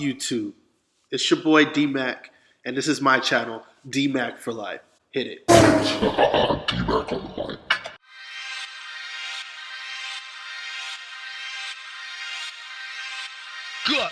YouTube? It's your boy D-Mac, and this is my channel, D-Mac for Life. Hit it. D-Mac on the mic. Good.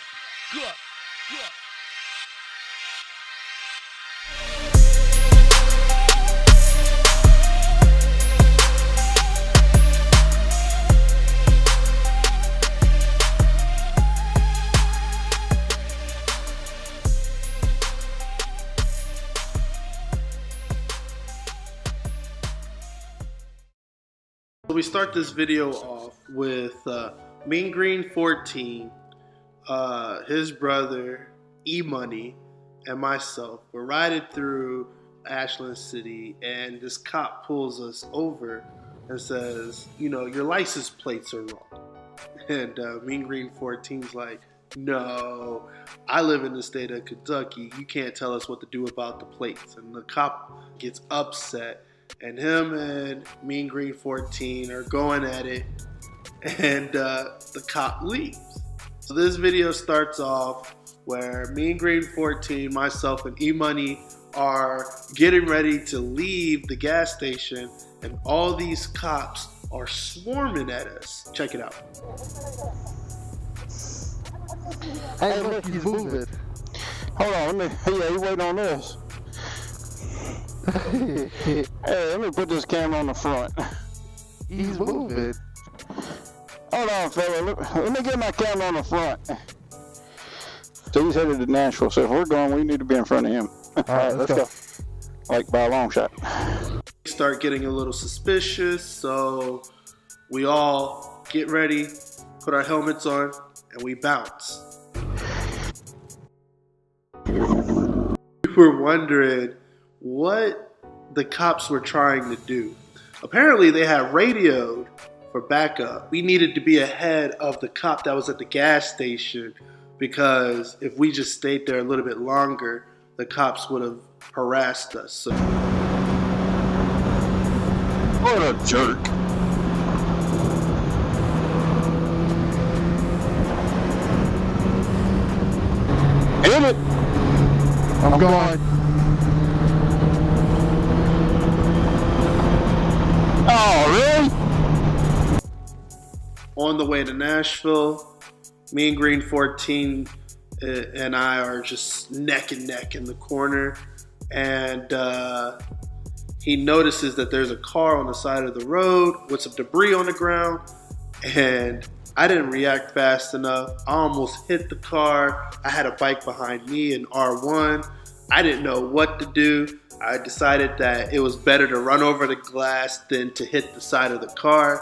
So we start this video off with Mean Green 14, his brother E-Money, and myself. We're riding through Ashland City, and this cop pulls us over and says, you know, your license plates are wrong. And Mean Green 14's like, no, I live in the state of Kentucky. You can't tell us what to do about the plates. And the cop gets upset. And him and Mean Green 14 are going at it, and the cop leaves. So this video starts off where Mean Green 14, myself, and E-Money are getting ready to leave the gas station, and all these cops are swarming at us. Check it out. Hey, look, he's moving. Hold on, you wait on this. Hey, let me put this camera on the front. He's moving. Hold on, fella. Let me get my camera on the front. So he's headed to Nashville. So if we're going, we need to be in front of him. All right, let's go. Like by a long shot. We start getting a little suspicious, so we all get ready, put our helmets on, and we bounce. We were wondering what the cops were trying to do. Apparently they had radioed for backup. We needed to be ahead of the cop that was at the gas station, because if we just stayed there a little bit longer, the cops would have harassed us. So. What a jerk. Hit it. I'm going. Oh, really? On the way to Nashville, Mean Green 14 and I are just neck and neck in the corner, and he notices that there's a car on the side of the road with some debris on the ground, and I didn't react fast enough. I almost hit the car. I had a bike behind me in R1. I didn't know what to do. I decided that it was better to run over the glass than to hit the side of the car.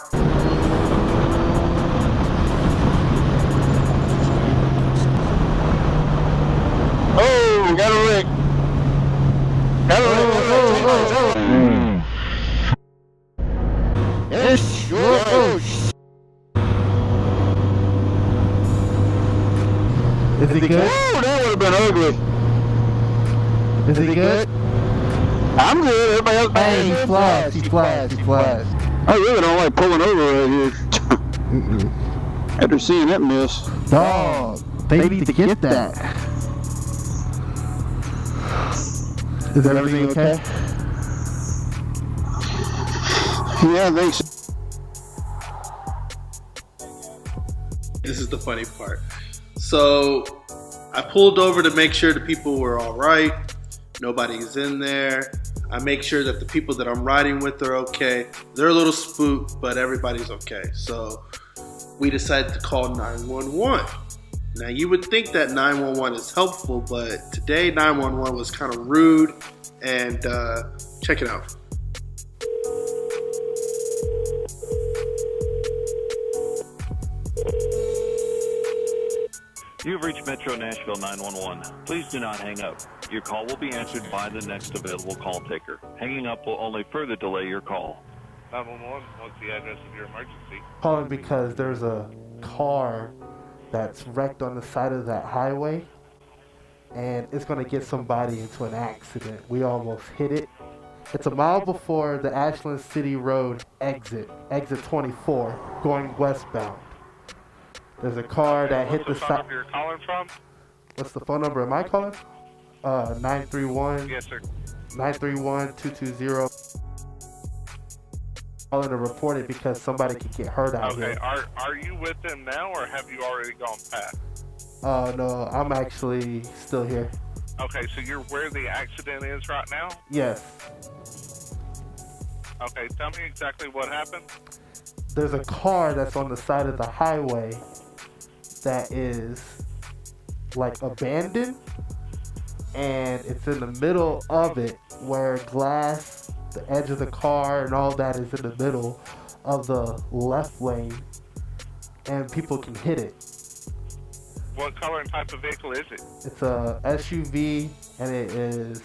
Oh, got a wreck. Got a wreck. Yes, your Is he good? Ooh, that would have been ugly. Is he good? I'm good. Everybody else bad. Hey, he flashed. I really don't like pulling over right here. After seeing that mess. Dog, they need to get that. Is everything okay? Yeah, I think so. This is the funny part. So I pulled over to make sure the people were all right. Nobody's in there. I make sure that the people that I'm riding with are okay. They're a little spooked, but everybody's okay. So we decided to call 911. Now you would think that 911 is helpful, but today 911 was kind of rude, and check it out. You've reached Metro Nashville 911. Please do not hang up. Your call will be answered by the next available call taker. Hanging up will only further delay your call. 911, what's the address of your emergency? Calling because there's a car that's wrecked on the side of that highway, and it's going to get somebody into an accident. We almost hit it. It's a mile before the Ashland City Road exit 24, going westbound. There's a car that hit the side. You're calling from? What's the phone number? Am I calling? 931. Yes, sir. 931-220. Calling to report it because somebody could get hurt out Okay, here. are you with them now, or have you already gone past? No, I'm actually still here. Okay, so you're where the accident is right now? Yes. Okay, tell me exactly what happened. There's a car that's on the side of the highway that is like abandoned, and it's in the middle of it where glass, the edge of the car and all that is in the middle of the left lane, and people can hit it. What color and type of vehicle is it? It's a SUV, and it is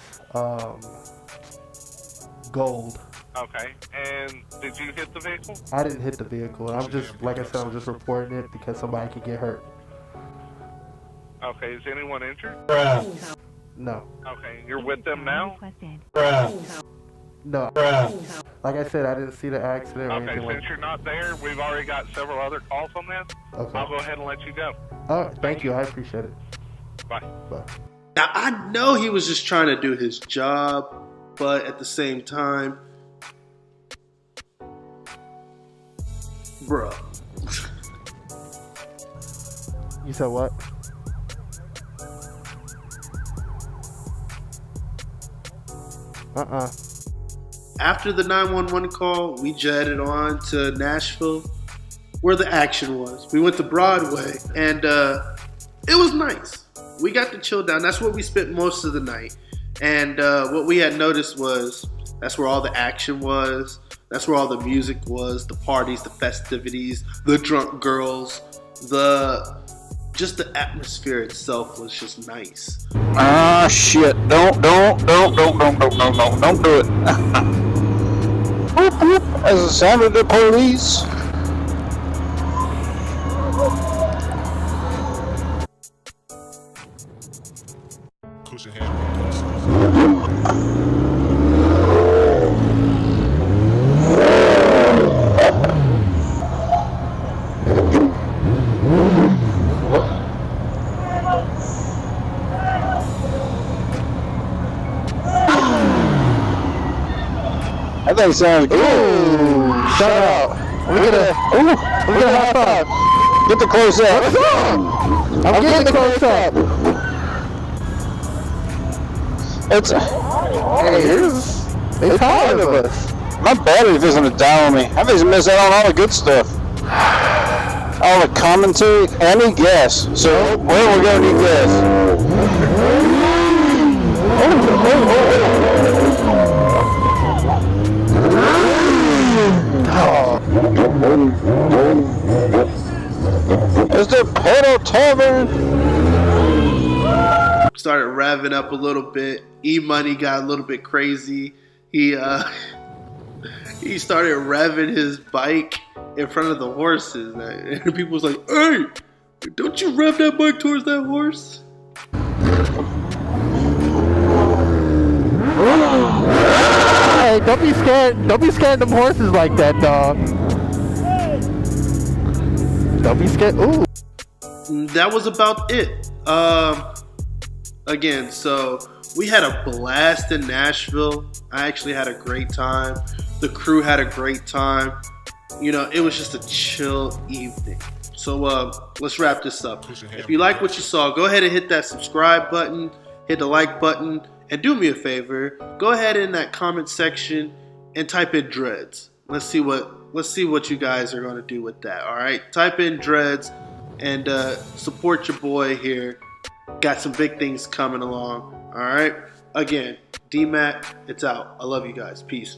gold. Okay, and did you hit the vehicle? I didn't hit the vehicle. I'm just, like I said, I'm just reporting it because somebody could get hurt. Okay, is anyone injured? No. Okay, you're with them now? No. Like I said, I didn't see the accident or Okay, anything like since you're not there, we've already got several other calls on that. Okay. I'll go ahead and let you go. All right, thank you. I appreciate it. Bye. Bye. Now, I know he was just trying to do his job, but at the same time, bruh. You said what? After the 911 call, we jetted on to Nashville, where the action was. We went to Broadway, and it was nice. We got to chill down. That's where we spent most of the night. And what we had noticed was that's where all the action was. That's where all the music was, the parties, the festivities, the drunk girls, just the atmosphere itself was just nice. Ah, shit. Don't do it. Whoop, whoop. As the sound of the police. Cushion hand. That thing sounds good. Ooh, shout out. We're gonna high five. Get the close up. I'm getting the close up. It's they tired of us. My battery doesn't die on me. I think miss out on all the good stuff. All the commentary. I need gas. So where we're gonna need gas? It's the Pedal Tavern. Started revving up a little bit. E-Money got a little bit crazy. He started revving his bike in front of the horses. And people was like, "Hey, don't you rev that bike towards that horse?" Hey, don't be scared. Don't be scared of them horses like that, dog. Don't be scared. Ooh. That was about it. Again, so we had a blast in Nashville. I actually had a great time. The crew had a great time. You know, it was just a chill evening. So let's wrap this up. If you like what you saw, go ahead and hit that subscribe button, hit the like button, and do me a favor. Go ahead in that comment section and type in dreads. Let's see what you guys are gonna do with that. All right, type in dreads and support your boy here. Got some big things coming along. All right. Again, D-Mac, it's out. I love you guys. Peace.